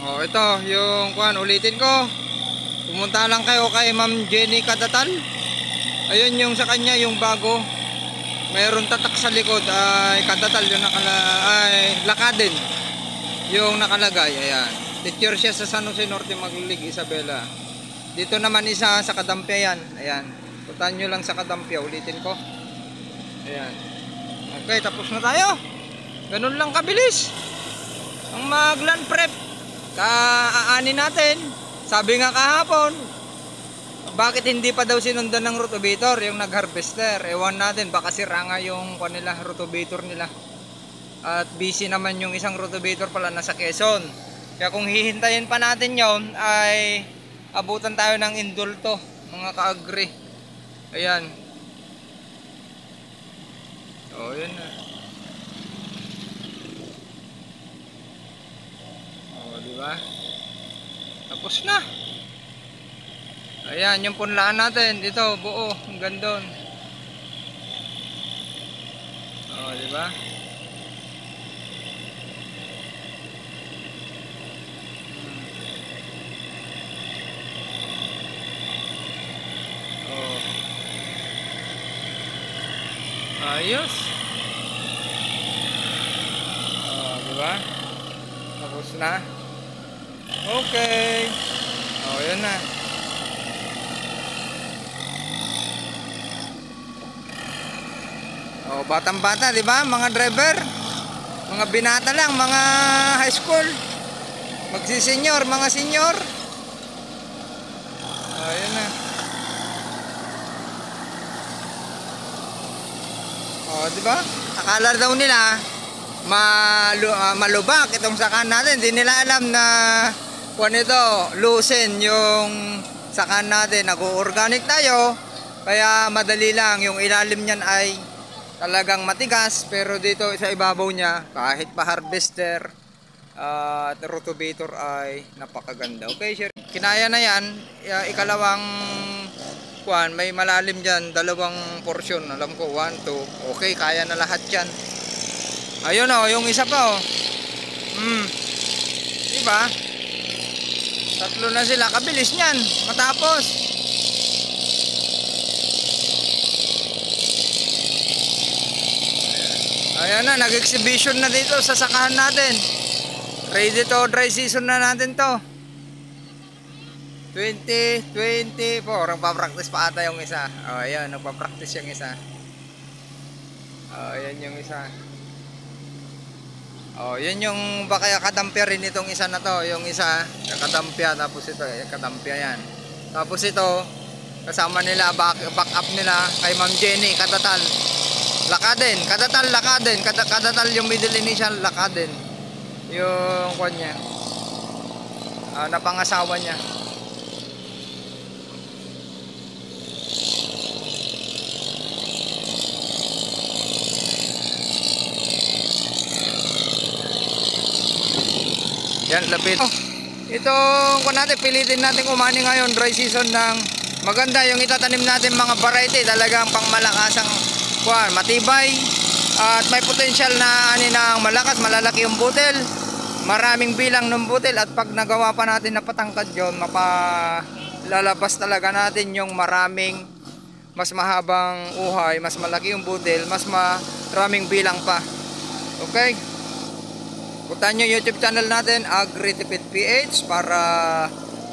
Oh, ito yung kuan, ulitin ko. Pumunta lang kayo kay Ma'am Jenny Kadatal. Ayun yung sa kanya yung bago. Mayroon tatak sa likod ay Kadatal yung Lakaden. Yung nakalagay, ayan. Teacher siya sa San Jose Norte Maglig, Isabela. Dito naman isa sa Kadampia yan. Ayan. Puntahan nyo lang sa Kadampia, ulitin ko. Ayan. Okay, tapos na tayo. Ganun lang kabilis ang mag-land prep. Kaani natin. Sabi nga kahapon, bakit hindi pa daw sinundan ng rotovator yung nag-harvester? Ewan natin, baka sira nga yung kanila rotovator nila. At busy naman yung isang rotovator pala nasa Quezon. Kaya kung hihintayin pa natin yon ay abutan tayo ng indulto, mga ka-agri. Ayan. O, yun na. O, diba? Tapos na. Ayan, yung punlaan natin dito, buo, hanggang doon. O, diba? O. Ayos. O, diba? Tapos na. Okay. O, yun na. Oh, batang-bata, 'di ba? Mga driver, mga binata lang, mga high school. Magsi-senior, mga senior. Ayun na. Oh, 'di ba? Akala daw nila malubak itong sakan natin. Hindi nila alam na kung ito, loosen yung sakan natin. Nag-organic tayo. Kaya madali lang, yung ilalim niyan ay talagang matigas, pero dito sa ibabaw niya kahit pa harvester at rotovator ay napakaganda. Okay, sir. Kinaya na yan. Ikalawang kuan, may malalim dyan, dalawang portion. Alam ko, 1, 2. Okay, kaya na lahat yan. Ayun o, yung isa pa o. Diba? Tatlo na sila. Kabilis niyan. Matapos. Ayan na, nag-exhibition na dito sa sakahan natin. Ready to dry season na natin to. 2024. Nagpa-practice pa ata yung isa. O, ayan, nagpa-practice yung isa. O, ayan yung isa. O, yun yung baka kadampya rin itong isa na to. Yung isa, kadampya. Tapos ito, kadampya yan. Tapos ito, kasama nila, back up nila kay Ma'am Jenny Kadatal. Lakaden, Lakaden, Kadatal yung middle initial, Lakaden. Yung kanya. Napangasawa niya. Yan, lapit. Itong kung natin, pilitin natin umani ngayon, dry season ng maganda yung itatanim natin mga variety, talagang pangmalakasang kuan, matibay at may potential na ng malakas, malalaki yung butil, maraming bilang ng butil, at pag nagawa pa natin na patangkad yun, mapalalabas talaga natin yung maraming mas mahabang uhay, mas malaki yung butil, mas maraming bilang pa. Okay, puntahan nyo YouTube channel natin, Agritipid PH, para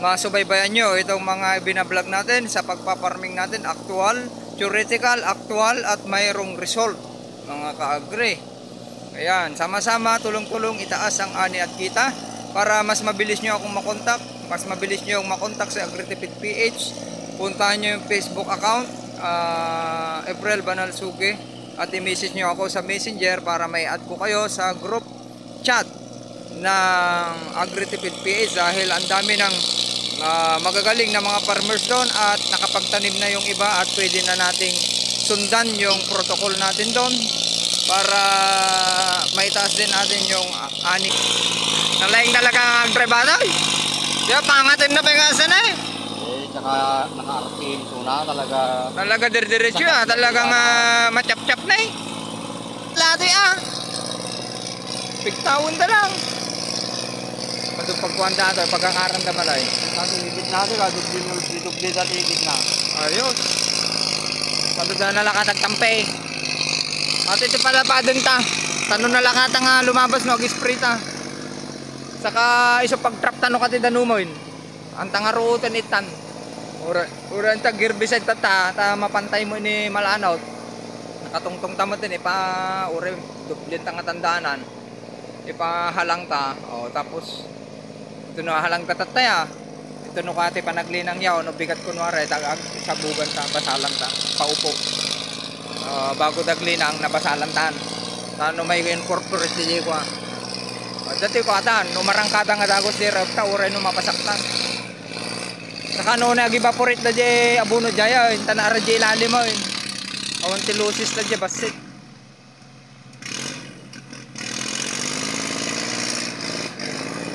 masubaybayan nyo itong mga binablog natin sa pagpaparming natin, actual, theoretical, actual, at mayroong result, mga ka-agri. Ayan, sama-sama, tulong-tulong itaas ang ani at kita para mas mabilis nyo akong makontak, mas mabilis nyo makontak sa Agritipid PH. Puntahan nyo yung Facebook account, April Banal Suge, at i-message nyo ako sa Messenger para may add ko kayo sa group chat ng Agritipid PH, dahil ang dami ng magagaling na mga farmers doon at nakapagtanim na yung iba, at pwede na nating sundan yung protocol natin doon para maitaas din natin yung ani. Nalaing talaga ang trebada. Diba, pangatin na pengasan na eh. Tsaka naka-RPM na talaga. Talaga dir-diretso ah, talagang machap-chap na eh. Lati ah. Pigtawon na lang. Ito pagkuhanda ito, pagkakaramdaman ay. Sabi, higit natin ka, dubli at higit na. Ayos. Sabi na nakatagtampe. At ito pala pa din ta. Tanong na lakata nga lumabas no, ag-spray ta. Saka iso pag-trap tanong ka ti danumoy. Ang tangaruutan itan. Ura ta herbicide ta mapantay mo ni malanaw. Nakatungtong tamot din ipa ure dublin ta nga tandaanan. Ipahalang ta. O tapos ito na halang tatataya. Ito no kati panaglinang yaw no bigat kunwari tagag sabugan ta basalan ta paupo. Bago daglinang nabasalan tan. Tano may incorporate di ko. Dati ko atan no marangkada nga dagos di ta uray no mapasaktan. Saka no nag-evaporate na di abono jaya in tanara di ilalim mo in. Awan tilusis na di basit.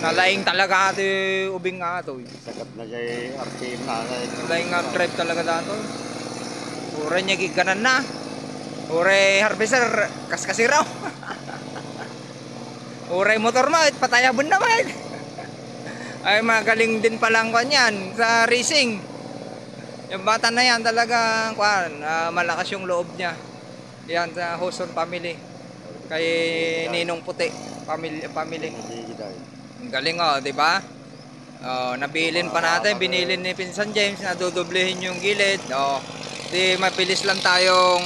Nalaing talaga ito ubing nga ito. Sagat na siya RPM na. Nalaing nga drive talaga dato. Ure niya giganan na. Ure harvester kaskasi raw. Ure motor mo patayabon naman. Ay magaling din palang kanyan sa racing. Yung bata na yan talaga malakas yung loob niya. Yan sa Hoson family. Kay Ninong Puti family. Ang galing di ba? Nabilin pa natin, binilin ni Pinsan James, nadudublehin yung gilid. Di mapilis lang tayong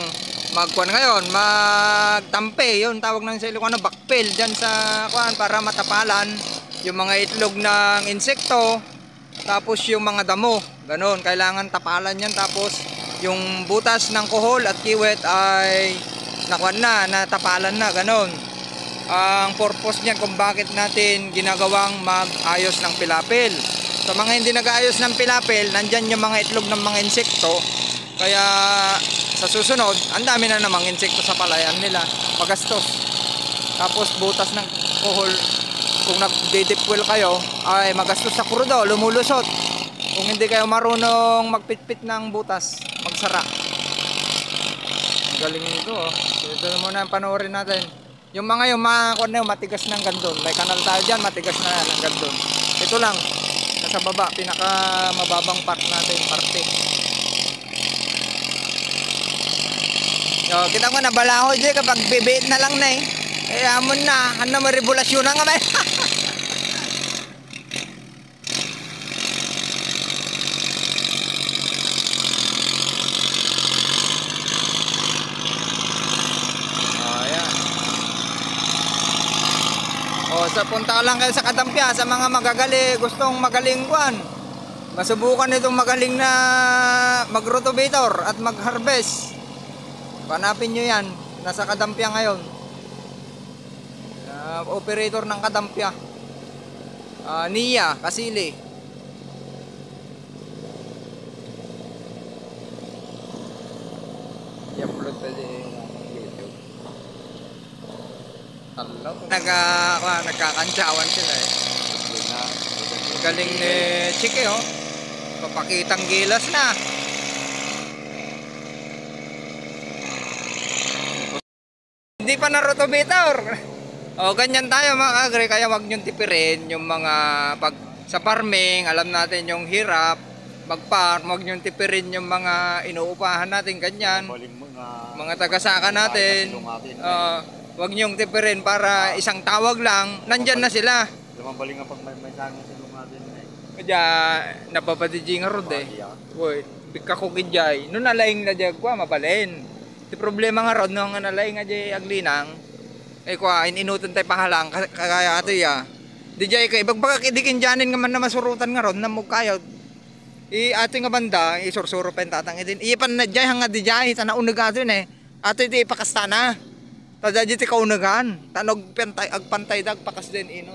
magkuan ngayon, magtampe, yun tawag ng silikon na backfill diyan sa kuan para matapalan yung mga itlog ng insekto, tapos yung mga damo. Ganon, kailangan tapalan yan. Tapos yung butas ng kuhol at kiwet ay nakuan na, natapalan na, ganon. Ang purpose niyan kung bakit natin ginagawang mag-ayos ng pilapil. Sa mga hindi nag-aayos ng pilapil, nandyan yung mga itlog ng mga insekto. Kaya sa susunod, ang dami na namang insekto sa palayan nila. Magastos. Tapos butas ng kuhol, kung nag-deep well kayo, ay magastos sa krudo, lumulusot. Kung hindi kayo marunong magpitpit ng butas, magsara. Ang galing nito. Ito muna ang panoorin natin. Yung mga matigas ng gandun. May kanal tayo dyan, matigas na ng gandun. Ito lang, nasa baba, pinaka mababang part natin, parte. Kita mo na balaho dyan kapag bibiit na lang na eh. Eh amon na, ano maribulasyon na nga may. Sa punta lang kayo sa Kadampia sa mga magagali, gustong magaling kuan. Masubukan itong magaling na mag-rotovator at mag-harvest. Hanapin nyo yan, nasa Kadampia ngayon. Operator ng Kadampia. Nia Kasili. I-upload pwede YouTube. Nagkakantsawan sila eh. Galing ni Chike papakitang gilas na. Hindi pa na rotovator. Ganyan tayo mga kagre, kaya wag niyong tipirin yung mga pag sa farming, alam natin yung hirap mag-farm, wag niyong tipirin yung mga inuupahan natin ganyan. Mga taga-saka natin. Wag niyong tipirin para isang tawag lang, nandyan na sila. Lumambaling nga pag may sangin sa ilong natin eh. Kaya napapadiji nga rod eh. Uy, bika ko gidjay. No nalaing na dyan kwa, mabalin. Di problema nga rod, no nga nalaing nga dyan aglinang. Eh kwa, inutan tayo pahalang, kaya ato ya. Di dyan kayo, bagbaga kidikin dyanin nga man na masurutan nga rod, namog kayo. Ato nga banda, isursuro pa yung tatang itin. Ipan na dyan, nga di dyan, tanaunag ato yun eh. Ato iti ipakasta na. Tada dito kaunagan, tanog agpantay dag pakas din ino.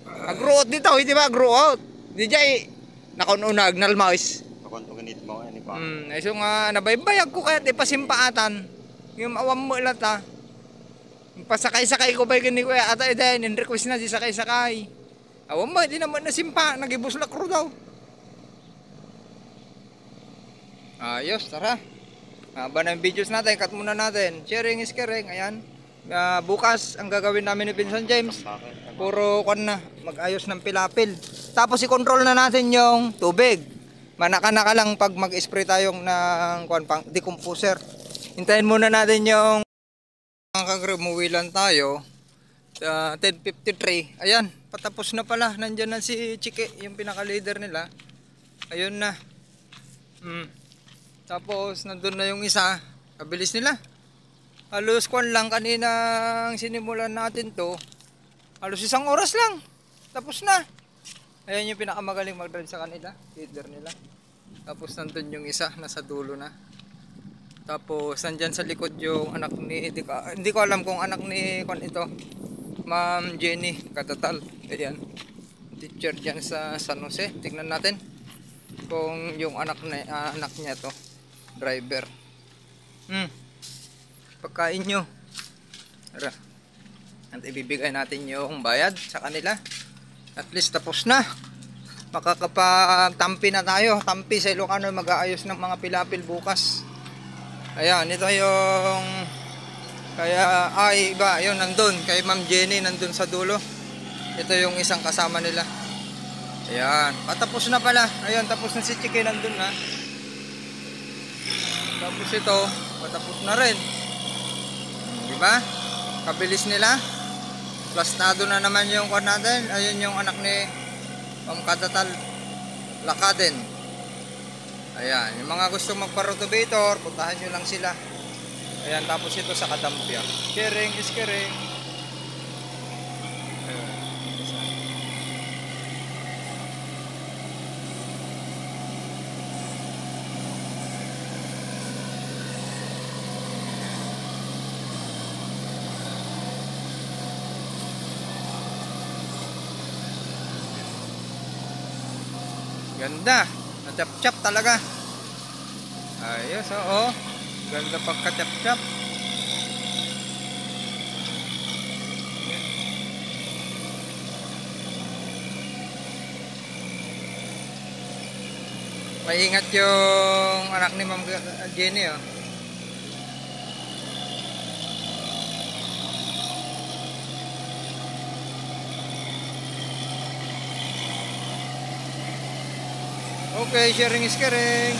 Agruot dito, hindi ba agruot? Di jay nakununag nalmaus. Pakunto ganit mo ani pa. Iso nga nabaybayag ko kaya di pasimpaatan. Yung awam mo ilata. Pasakay-sakay ko ba gani ko ata eden in request na di sakay-sakay. Awam mo di naman na simpa, nagibuslak ro daw. Ayos, tara. Haba na yung videos natin, cut muna natin. Sharing is caring, ayan. Bukas ang gagawin namin ni Vincent James, Bakit? puro kwan na, mag-ayos ng pilapil. Tapos i-control na natin yung tubig. Manaka-naka lang pag mag-spray tayong ng kwan pang decomposer. Hintayin muna natin yung mga kagre, umuwi lang tayo. 10:53. Ayan, patapos na pala. Nandiyan na si Chike, yung pinaka-leader nila. Ayun na. Tapos nandun na yung isa. Kabilis nila. Halos kwan lang kaninang sinimulan natin to. Halos 1 oras lang. Tapos na. Ayan yung pinakamagaling mag-drive sa kanila. Leader nila. Tapos nandun yung isa. Nasa dulo na. Tapos nandyan sa likod yung anak ni... Hindi ko alam kung anak ni kwan ito. Ma'am Jenny Katatal. Ayan. Teacher dyan sa San Jose. Tignan natin. Kung yung anak niya to. Driver. Pagkain nyo. Tara. At ibibigay natin yung bayad sa kanila. At least tapos na. Makakapagtampi na tayo. Tampi sa Ilocano, mag-aayos ng mga pilapil bukas. Ayan, ito yung... Kaya, iba, yun, nandun. Kay Ma'am Jenny, nandun sa dulo. Ito yung isang kasama nila. Ayan, patapos na pala. Ayan, tapos na si Chike, nandun na. Tapos ito, patapos na rin. Diba? Kabilis nila. Plastado na naman yung kwan natin. Ayun yung anak ni Ma'am Katatal Lakaden. Ayan, yung mga gusto magpa-rotovator, puntahan nyo lang sila. Ayan, tapos ito sa Kadampia. Sharing is caring. Ganda. Nachap-chap talaga. Ayos, oo. Ganda pagka-chap-chap. Maingat yung anak ni Ma'am Jenny, oh. Okay, sharing is caring.